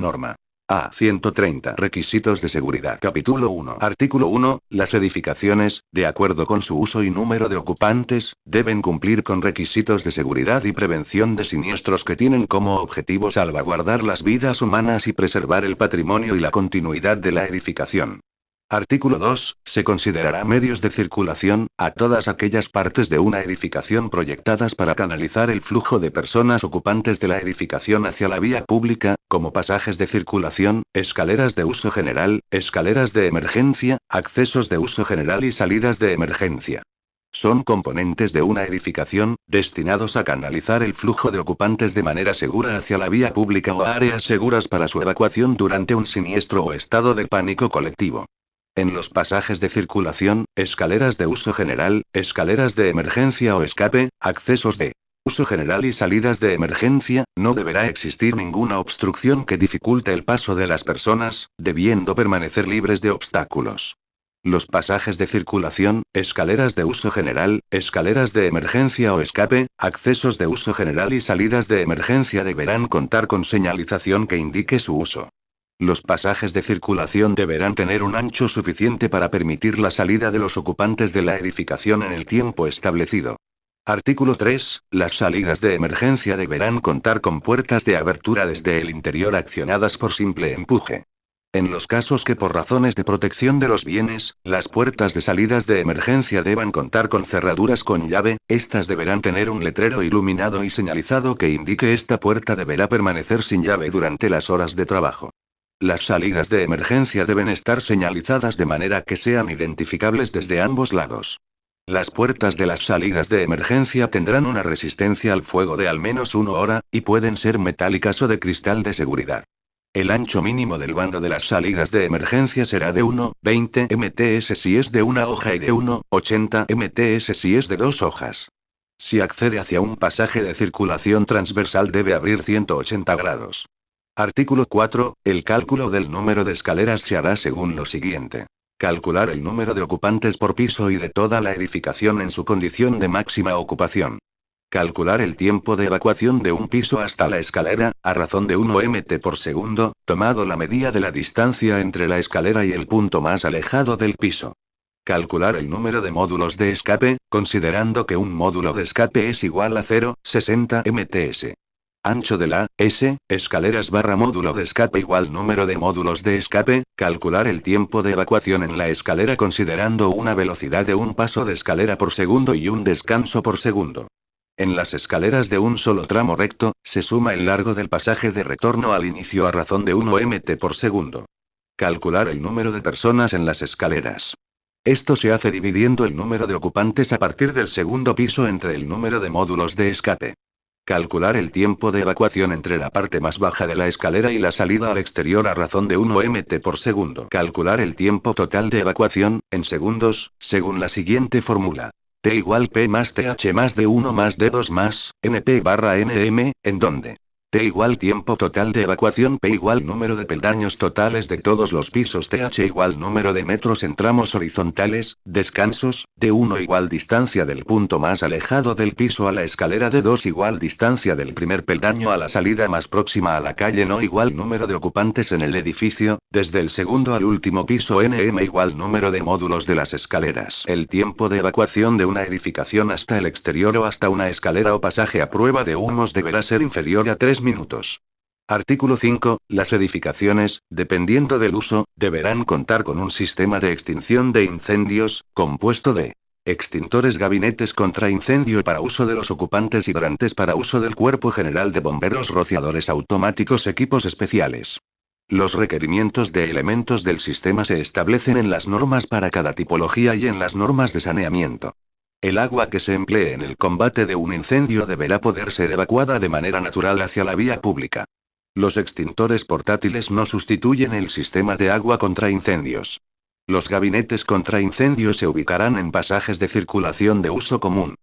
norma. A130. Requisitos de seguridad. Capítulo 1. Artículo 1. Las edificaciones, de acuerdo con su uso y número de ocupantes, deben cumplir con requisitos de seguridad y prevención de siniestros que tienen como objetivo salvaguardar las vidas humanas y preservar el patrimonio y la continuidad de la edificación. Artículo 2. Se considerará medios de circulación, a todas aquellas partes de una edificación proyectadas para canalizar el flujo de personas ocupantes de la edificación hacia la vía pública, como pasajes de circulación, escaleras de uso general, escaleras de emergencia, accesos de uso general y salidas de emergencia. Son componentes de una edificación, destinados a canalizar el flujo de ocupantes de manera segura hacia la vía pública o áreas seguras para su evacuación durante un siniestro o estado de pánico colectivo. En los pasajes de circulación, escaleras de uso general, escaleras de emergencia o escape, accesos de uso general y salidas de emergencia, no deberá existir ninguna obstrucción que dificulte el paso de las personas, debiendo permanecer libres de obstáculos. Los pasajes de circulación, escaleras de uso general, escaleras de emergencia o escape, accesos de uso general y salidas de emergencia deberán contar con señalización que indique su uso. Los pasajes de circulación deberán tener un ancho suficiente para permitir la salida de los ocupantes de la edificación en el tiempo establecido. Artículo 3. Las salidas de emergencia deberán contar con puertas de abertura desde el interior accionadas por simple empuje. En los casos que por razones de protección de los bienes, las puertas de salidas de emergencia deban contar con cerraduras con llave, estas deberán tener un letrero iluminado y señalizado que indique esta puerta deberá permanecer sin llave durante las horas de trabajo. Las salidas de emergencia deben estar señalizadas de manera que sean identificables desde ambos lados. Las puertas de las salidas de emergencia tendrán una resistencia al fuego de al menos 1 hora, y pueden ser metálicas o de cristal de seguridad. El ancho mínimo del bando de las salidas de emergencia será de 1,20 mts si es de una hoja y de 1,80 mts si es de 2 hojas. Si accede hacia un pasaje de circulación transversal debe abrir 180 grados. Artículo 4. El cálculo del número de escaleras se hará según lo siguiente. Calcular el número de ocupantes por piso y de toda la edificación en su condición de máxima ocupación. Calcular el tiempo de evacuación de un piso hasta la escalera, a razón de 1 mt por segundo, tomado la medida de la distancia entre la escalera y el punto más alejado del piso. Calcular el número de módulos de escape, considerando que un módulo de escape es igual a 0,60 mts. Ancho de la S, escaleras barra módulo de escape igual número de módulos de escape, calcular el tiempo de evacuación en la escalera considerando una velocidad de un paso de escalera por segundo y un descanso por segundo. En las escaleras de un solo tramo recto, se suma el largo del pasaje de retorno al inicio a razón de 1 mt por segundo. Calcular el número de personas en las escaleras. Esto se hace dividiendo el número de ocupantes a partir del segundo piso entre el número de módulos de escape. Calcular el tiempo de evacuación entre la parte más baja de la escalera y la salida al exterior a razón de 1 mt por segundo. Calcular el tiempo total de evacuación, en segundos, según la siguiente fórmula. T igual P más TH más D1 más D2 más, NP barra NM, en donde T igual tiempo total de evacuación, P igual número de peldaños totales de todos los pisos, TH igual número de metros en tramos horizontales, descansos, D1 igual distancia del punto más alejado del piso a la escalera, D2 igual distancia del primer peldaño a la salida más próxima a la calle, no igual número de ocupantes en el edificio, desde el segundo al último piso, NM igual número de módulos de las escaleras. El tiempo de evacuación de una edificación hasta el exterior o hasta una escalera o pasaje a prueba de humos deberá ser inferior a 3 minutos. Artículo 5. Las edificaciones, dependiendo del uso, deberán contar con un sistema de extinción de incendios, compuesto de extintores, gabinetes contra incendio para uso de los ocupantes, hidrantes para uso del cuerpo general de bomberos, rociadores automáticos, equipos especiales. Los requerimientos de elementos del sistema se establecen en las normas para cada tipología y en las normas de saneamiento. El agua que se emplee en el combate de un incendio deberá poder ser evacuada de manera natural hacia la vía pública. Los extintores portátiles no sustituyen el sistema de agua contra incendios. Los gabinetes contra incendios se ubicarán en pasajes de circulación de uso común.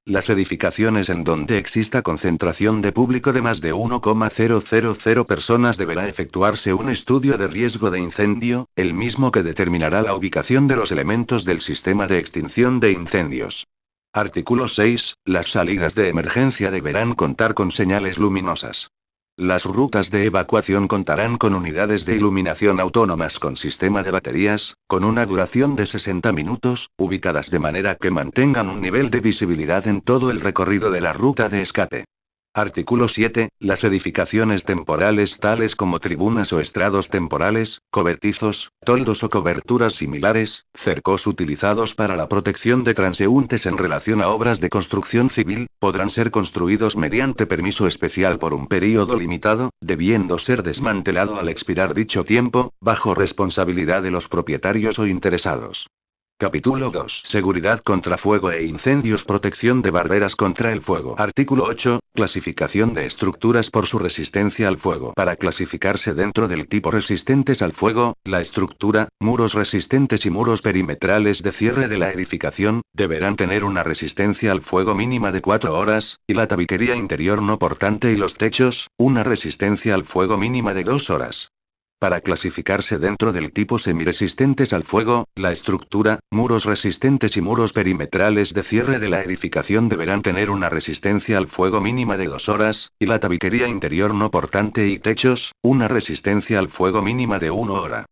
Las edificaciones en donde exista concentración de público de más de 1,000 personas deberá efectuarse un estudio de riesgo de incendio, el mismo que determinará la ubicación de los elementos del sistema de extinción de incendios. Artículo 6. Las salidas de emergencia deberán contar con señales luminosas. Las rutas de evacuación contarán con unidades de iluminación autónomas con sistema de baterías, con una duración de 60 minutos, ubicadas de manera que mantengan un nivel de visibilidad en todo el recorrido de la ruta de escape. Artículo 7. Las edificaciones temporales tales como tribunas o estrados temporales, cobertizos, toldos o coberturas similares, cercos utilizados para la protección de transeúntes en relación a obras de construcción civil, podrán ser construidos mediante permiso especial por un período limitado, debiendo ser desmantelado al expirar dicho tiempo, bajo responsabilidad de los propietarios o interesados. Capítulo 2. Seguridad contra fuego e incendios. Protección de barreras contra el fuego. Artículo 8. Clasificación de estructuras por su resistencia al fuego. Para clasificarse dentro del tipo resistentes al fuego, la estructura, muros resistentes y muros perimetrales de cierre de la edificación, deberán tener una resistencia al fuego mínima de 4 horas, y la tabiquería interior no portante y los techos, una resistencia al fuego mínima de 2 horas. Para clasificarse dentro del tipo semiresistentes al fuego, la estructura, muros resistentes y muros perimetrales de cierre de la edificación deberán tener una resistencia al fuego mínima de 2 horas, y la tabiquería interior no portante y techos, una resistencia al fuego mínima de 1 hora.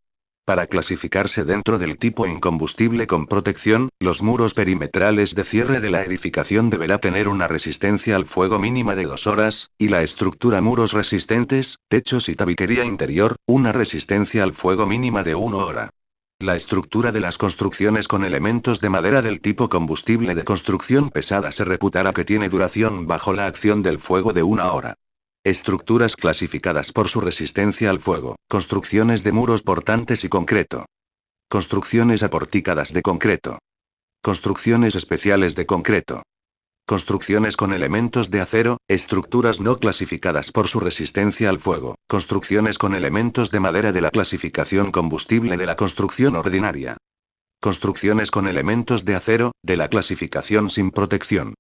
Para clasificarse dentro del tipo incombustible con protección, los muros perimetrales de cierre de la edificación deberá tener una resistencia al fuego mínima de 2 horas, y la estructura muros resistentes, techos y tabiquería interior, una resistencia al fuego mínima de 1 hora. La estructura de las construcciones con elementos de madera del tipo combustible de construcción pesada se reputará que tiene duración bajo la acción del fuego de 1 hora. Estructuras clasificadas por su resistencia al fuego. Construcciones de muros portantes y concreto. Construcciones aporticadas de concreto. Construcciones especiales de concreto. Construcciones con elementos de acero, estructuras no clasificadas por su resistencia al fuego. Construcciones con elementos de madera de la clasificación combustible de la construcción ordinaria. Construcciones con elementos de acero, de la clasificación sin protección.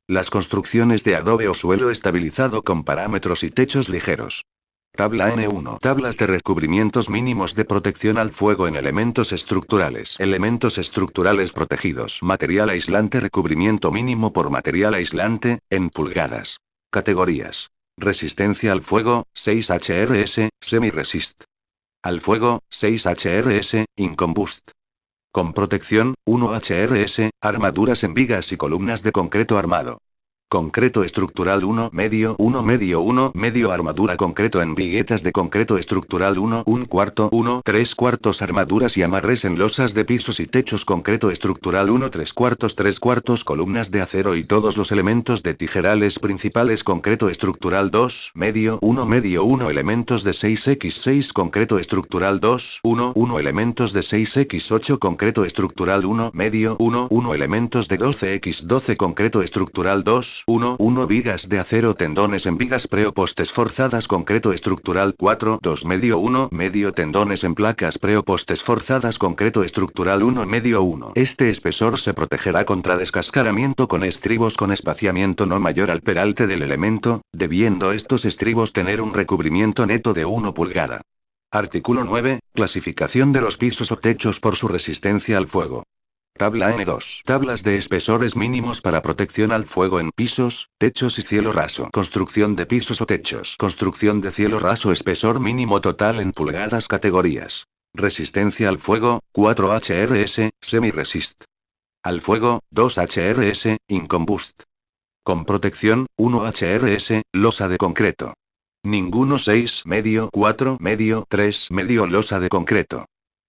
Las construcciones de adobe o suelo estabilizado con parámetros y techos ligeros. Tabla N1. Tablas de recubrimientos mínimos de protección al fuego en elementos estructurales. Elementos estructurales protegidos. Material aislante. Recubrimiento mínimo por material aislante, en pulgadas. Categorías. Resistencia al fuego, 6 HRS, semi-resist. Al fuego, 6 HRS, incombust. Con protección, 1 HRS, armaduras en vigas y columnas de concreto armado. Concreto estructural 1 medio 1 medio 1 medio armadura concreto en viguetas de concreto estructural 1 un cuarto 1 3 cuartos armaduras y amarres en losas de pisos y techos concreto estructural 1 3 cuartos columnas de acero y todos los elementos de tijerales principales concreto estructural 2 medio 1 elementos de 6x6 concreto estructural 2 1 elementos de 6x8 concreto estructural 1 medio 1 elementos de 12x12 concreto estructural 2 1 vigas de acero tendones en vigas preopostes forzadas concreto estructural 4 2 medio tendones en placas preopostes forzadas concreto estructural 1 medio 1. Este espesor se protegerá contra descascaramiento con estribos con espaciamiento no mayor al peralte del elemento, debiendo estos estribos tener un recubrimiento neto de 1 pulgada. Artículo 9. Clasificación de los pisos o techos por su resistencia al fuego. Tabla N2. Tablas de espesores mínimos para protección al fuego en pisos, techos y cielo raso. Construcción de pisos o techos. Construcción de cielo raso. Espesor mínimo total en pulgadas. Categorías. Resistencia al fuego, 4 HRS, semi-resist. Al fuego, 2 HRS, incombust. Con protección, 1 HRS, losa de concreto. Ninguno 6 medio 4 medio 3 medio losa de concreto.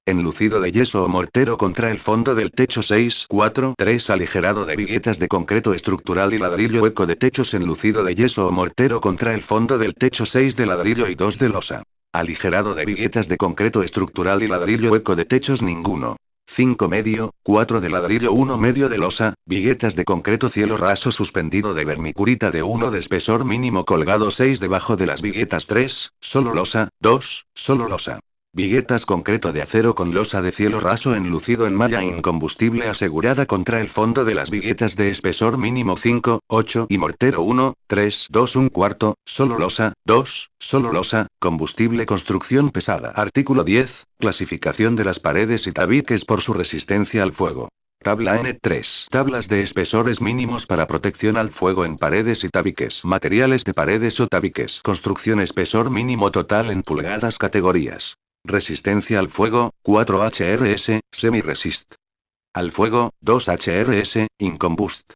Enlucido de yeso o mortero contra el fondo del techo 6 4 3 aligerado de viguetas de concreto estructural y ladrillo hueco de techos enlucido de yeso o mortero contra el fondo del techo 6 de ladrillo y 2 de losa. Aligerado de viguetas de concreto estructural y ladrillo hueco de techos ninguno. 5 medio, 4 de ladrillo 1 medio de losa, viguetas de concreto cielo raso suspendido de vermicurita de 1 de espesor mínimo colgado 6 debajo de las viguetas 3, solo losa, 2, solo losa. Viguetas concreto de acero con losa de cielo raso enlucido en malla incombustible asegurada contra el fondo de las viguetas de espesor mínimo 5, 8 y mortero 1, 3, 2 un cuarto, solo losa, 2, solo losa, combustible construcción pesada. Artículo 10. Clasificación de las paredes y tabiques por su resistencia al fuego. Tabla N3. Tablas de espesores mínimos para protección al fuego en paredes y tabiques. Materiales de paredes o tabiques. Construcción espesor mínimo total en pulgadas. Categorías. Resistencia al fuego, 4 HRS, semi-resist. Al fuego, 2 HRS, incombust.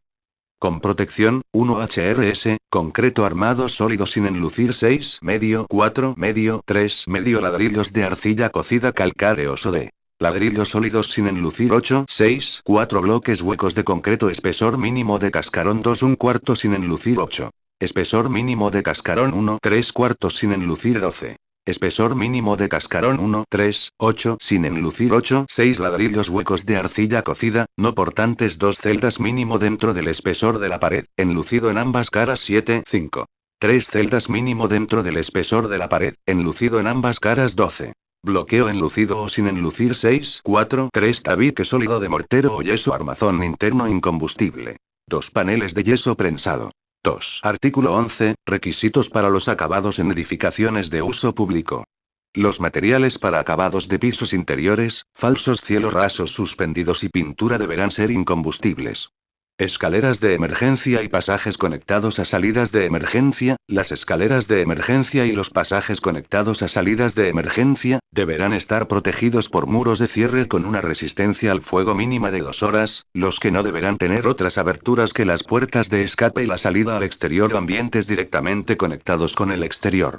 Con protección, 1 HRS, concreto armado sólido sin enlucir 6, medio, 4, medio, 3, medio ladrillos de arcilla cocida calcáreos o de ladrillos sólidos sin enlucir 8, 6, 4 bloques huecos de concreto espesor mínimo de cascarón 2 un cuarto sin enlucir 8. Espesor mínimo de cascarón 1, 3 cuartos sin enlucir 12. Espesor mínimo de cascarón 1, 3, 8 sin enlucir 8, 6 ladrillos huecos de arcilla cocida, no portantes 2 celdas mínimo dentro del espesor de la pared, enlucido en ambas caras 7, 5. 3 celdas mínimo dentro del espesor de la pared, enlucido en ambas caras 12. Bloqueo enlucido o sin enlucir 6, 4, 3 tabique sólido de mortero o yeso armazón interno incombustible. 2 paneles de yeso prensado. 2. Artículo 11. Requisitos para los acabados en edificaciones de uso público. Los materiales para acabados de pisos interiores, falsos cielos rasos suspendidos y pintura deberán ser incombustibles. Escaleras de emergencia y pasajes conectados a salidas de emergencia. Las escaleras de emergencia y los pasajes conectados a salidas de emergencia deberán estar protegidos por muros de cierre con una resistencia al fuego mínima de 2 horas, los que no deberán tener otras aberturas que las puertas de escape y la salida al exterior o ambientes directamente conectados con el exterior.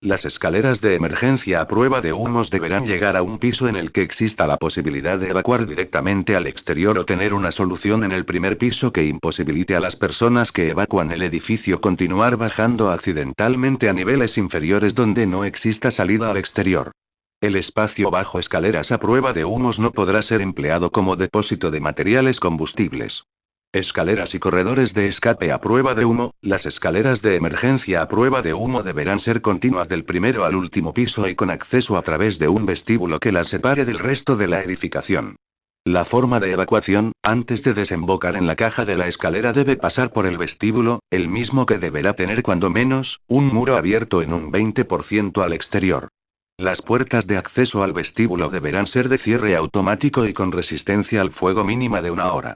Las escaleras de emergencia a prueba de humos deberán llegar a un piso en el que exista la posibilidad de evacuar directamente al exterior o tener una solución en el primer piso que imposibilite a las personas que evacúan el edificio continuar bajando accidentalmente a niveles inferiores donde no exista salida al exterior. El espacio bajo escaleras a prueba de humos no podrá ser empleado como depósito de materiales combustibles. Escaleras y corredores de escape a prueba de humo. Las escaleras de emergencia a prueba de humo deberán ser continuas del primero al último piso y con acceso a través de un vestíbulo que las separe del resto de la edificación. La forma de evacuación, antes de desembocar en la caja de la escalera, debe pasar por el vestíbulo, el mismo que deberá tener cuando menos, un muro abierto en un 20% al exterior. Las puertas de acceso al vestíbulo deberán ser de cierre automático y con resistencia al fuego mínima de 1 hora.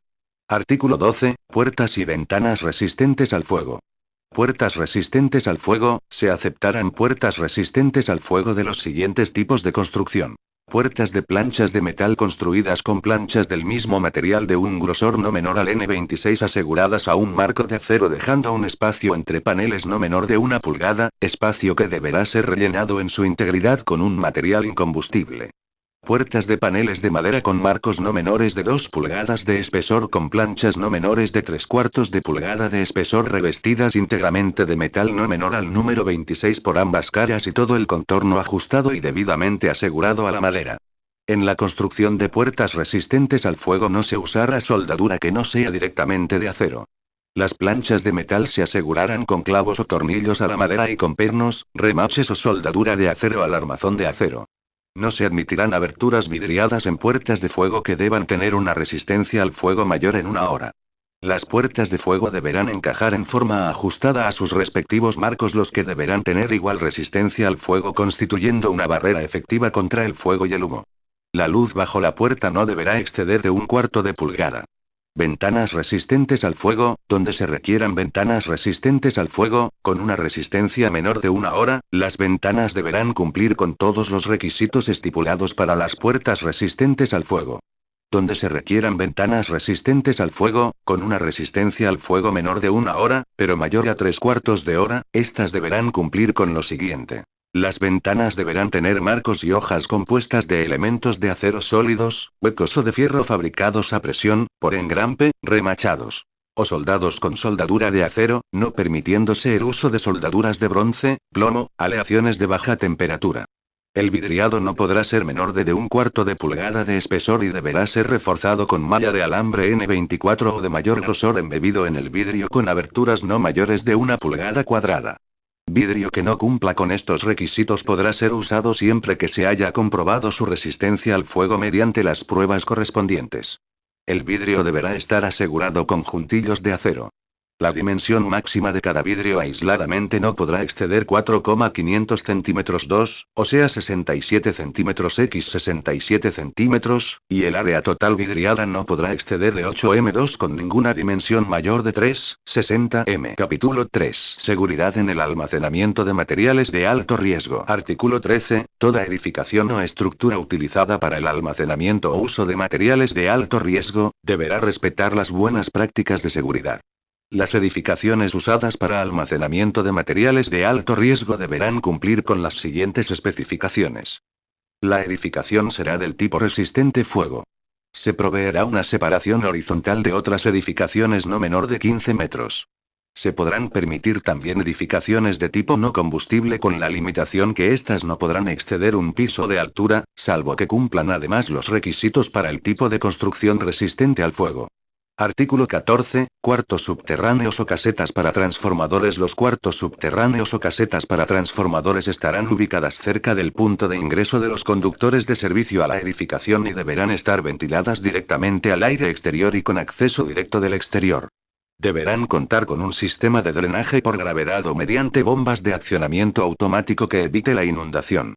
Artículo 12. Puertas y ventanas resistentes al fuego. Puertas resistentes al fuego. Se aceptarán puertas resistentes al fuego de los siguientes tipos de construcción. Puertas de planchas de metal construidas con planchas del mismo material de un grosor no menor al N26 aseguradas a un marco de acero dejando un espacio entre paneles no menor de 1 pulgada, espacio que deberá ser rellenado en su integridad con un material incombustible. Puertas de paneles de madera con marcos no menores de 2 pulgadas de espesor con planchas no menores de 3/4 de pulgada de espesor revestidas íntegramente de metal no menor al número 26 por ambas caras y todo el contorno ajustado y debidamente asegurado a la madera. En la construcción de puertas resistentes al fuego no se usará soldadura que no sea directamente de acero. Las planchas de metal se asegurarán con clavos o tornillos a la madera y con pernos, remaches o soldadura de acero al armazón de acero. No se admitirán aberturas vidriadas en puertas de fuego que deban tener una resistencia al fuego mayor en 1 hora. Las puertas de fuego deberán encajar en forma ajustada a sus respectivos marcos, los que deberán tener igual resistencia al fuego constituyendo una barrera efectiva contra el fuego y el humo. La luz bajo la puerta no deberá exceder de 1/4 de pulgada. Ventanas resistentes al fuego. Donde se requieran ventanas resistentes al fuego, con una resistencia menor de 1 hora, las ventanas deberán cumplir con todos los requisitos estipulados para las puertas resistentes al fuego. Donde se requieran ventanas resistentes al fuego, con una resistencia al fuego menor de 1 hora, pero mayor a 3/4 de hora, estas deberán cumplir con lo siguiente. Las ventanas deberán tener marcos y hojas compuestas de elementos de acero sólidos, huecos o de fierro fabricados a presión, por engrampe, remachados o soldados con soldadura de acero, no permitiéndose el uso de soldaduras de bronce, plomo, aleaciones de baja temperatura. El vidriado no podrá ser menor de 1/4 de pulgada de espesor y deberá ser reforzado con malla de alambre N24 o de mayor grosor embebido en el vidrio con aberturas no mayores de 1 pulgada cuadrada. Vidrio que no cumpla con estos requisitos podrá ser usado siempre que se haya comprobado su resistencia al fuego mediante las pruebas correspondientes. El vidrio deberá estar asegurado con juntillos de acero. La dimensión máxima de cada vidrio aisladamente no podrá exceder 4,500 centímetros 2, o sea 67 centímetros x 67 centímetros, y el área total vidriada no podrá exceder de 8m2 con ninguna dimensión mayor de 3,60m. Capítulo 3. Seguridad en el almacenamiento de materiales de alto riesgo. Artículo 13. Toda edificación o estructura utilizada para el almacenamiento o uso de materiales de alto riesgo, deberá respetar las buenas prácticas de seguridad. Las edificaciones usadas para almacenamiento de materiales de alto riesgo deberán cumplir con las siguientes especificaciones. La edificación será del tipo resistente fuego. Se proveerá una separación horizontal de otras edificaciones no menor de 15 metros. Se podrán permitir también edificaciones de tipo no combustible con la limitación que éstas no podrán exceder un piso de altura, salvo que cumplan además los requisitos para el tipo de construcción resistente al fuego. Artículo 14. Cuartos subterráneos o casetas para transformadores. Los cuartos subterráneos o casetas para transformadores estarán ubicadas cerca del punto de ingreso de los conductores de servicio a la edificación y deberán estar ventiladas directamente al aire exterior y con acceso directo del exterior. Deberán contar con un sistema de drenaje por gravedad o mediante bombas de accionamiento automático que evite la inundación.